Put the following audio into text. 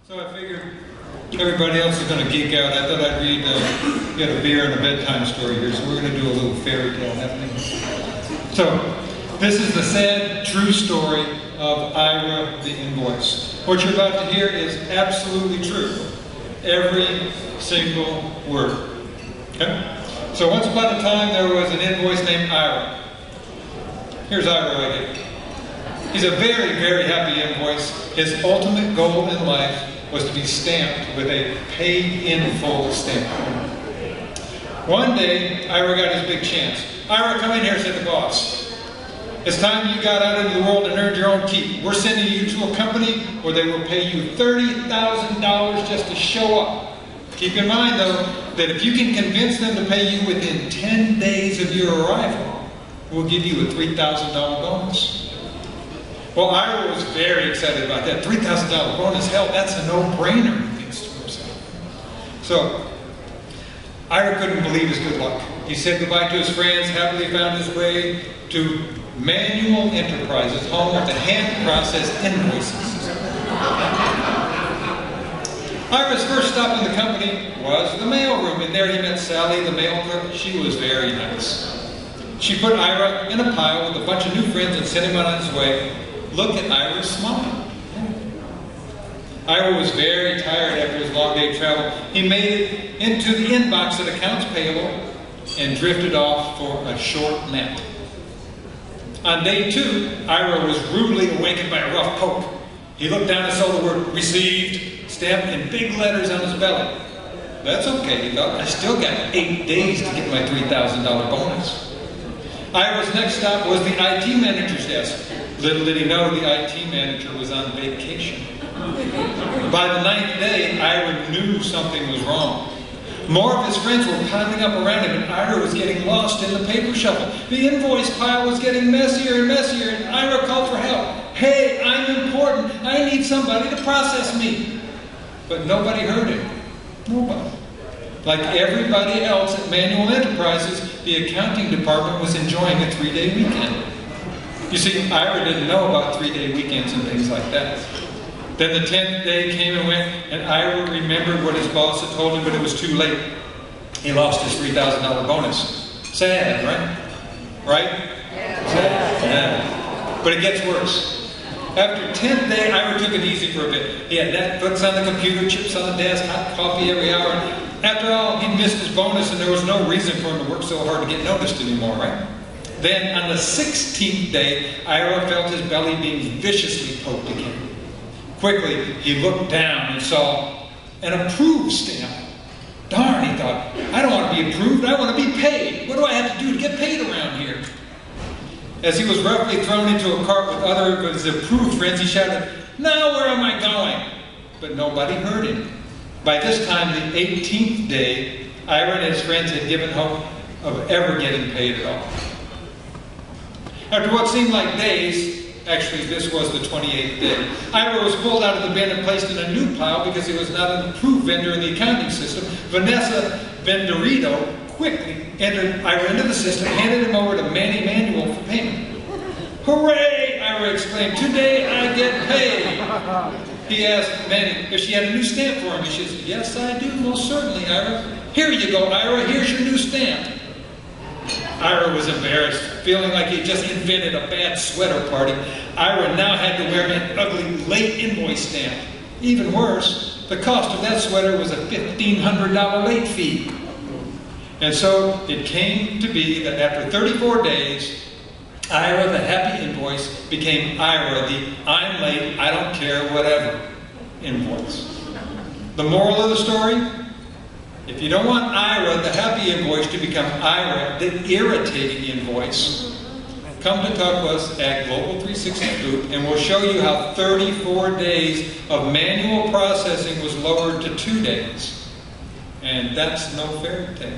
So I figured everybody else is going to geek out. I thought I'd read, get a beer and a bedtime story here, so we're going to do a little fairy tale happening. So, this is the sad, true story of Ira the Invoice. What you're about to hear is absolutely true. Every single word. Okay? So once upon a time there was an invoice named Ira. Here's Ira right here. He's a very, very happy invoice. His ultimate goal in life was to be stamped with a paid in full stamp. One day, Ira got his big chance. Ira, come in here, said the boss. It's time you got out into the world and earned your own keep. We're sending you to a company where they will pay you $30,000 just to show up. Keep in mind, though, that if you can convince them to pay you within 10 days of your arrival, we'll give you a $3,000 bonus. Well, Ira was very excited about that. $3,000 bonus, hell, that's a no-brainer, he thinks to himself. So, Ira couldn't believe his good luck. He said goodbye to his friends, happily found his way to Manual Enterprises, home of the hand-processed invoicing system. Ira's first stop in the company was the mailroom, and there he met Sally, the mail clerk. She was very nice. She put Ira in a pile with a bunch of new friends and sent him on his way. Look at Ira's smile. Ira was very tired after his long day travel. He made it into the inbox at accounts payable and drifted off for a short nap. On day 2, Ira was rudely awakened by a rough poke. He looked down and saw the word "received" stamped in big letters on his belly. That's okay, he thought. I still got 8 days to get my $3,000 bonus. Ira's next stop was the IT manager's desk. Little did he know the IT manager was on vacation. By the 9th day, Ira knew something was wrong. More of his friends were piling up around him, and Ira was getting lost in the paper shuffle. The invoice pile was getting messier and messier, and Ira called for help. Hey, I'm important. I need somebody to process me. But nobody heard him. Nobody. Like everybody else at Manual Enterprises, the accounting department was enjoying a 3-day weekend. You see, Ira didn't know about 3-day weekends and things like that. Then the 10th day came and went, and Ira remembered what his boss had told him, but it was too late. He lost his $3,000 bonus. Sad, right? Right? Yeah. Sad. Yeah. But it gets worse. After 10th day, Ira took it easy for a bit. He had Netflix on the computer, chips on the desk, hot coffee every hour. After all, he missed his bonus, and there was no reason for him to work so hard to get noticed anymore, right? Then, on the 16th day, Ira felt his belly being viciously poked again. Quickly, he looked down and saw an approved stamp. Darn, he thought, I don't want to be approved, I want to be paid. What do I have to do to get paid around here? As he was roughly thrown into a cart with other of his approved friends, he shouted, now where am I going? But nobody heard him. By this time, the 18th day, Ira and his friends had given hope of ever getting paid at all. After what seemed like days, actually this was the 28th day, Ira was pulled out of the bin and placed in a new pile because he was not an approved vendor in the accounting system. Vanessa Vendorito quickly entered Ira into the system, handed him over to Manny Manual for payment. Hooray! Ira exclaimed, today I get paid! He asked Manny if she had a new stamp for him. He said, yes I do, most certainly, Ira. Here you go, Ira, here's your new stamp. Ira was embarrassed, feeling like he just invented a bad sweater party. Ira now had to wear an ugly late invoice stamp. Even worse, the cost of that sweater was a $1,500 late fee. And so it came to be that after 34 days, Ira the happy invoice became Ira the I'm late, I don't care, whatever invoice. The moral of the story? If you don't want Ira, the happy invoice, to become Ira, the irritating invoice, come to talk to us at Global 360 Group, and we'll show you how 34 days of manual processing was lowered to 2 days. And that's no fairy tale.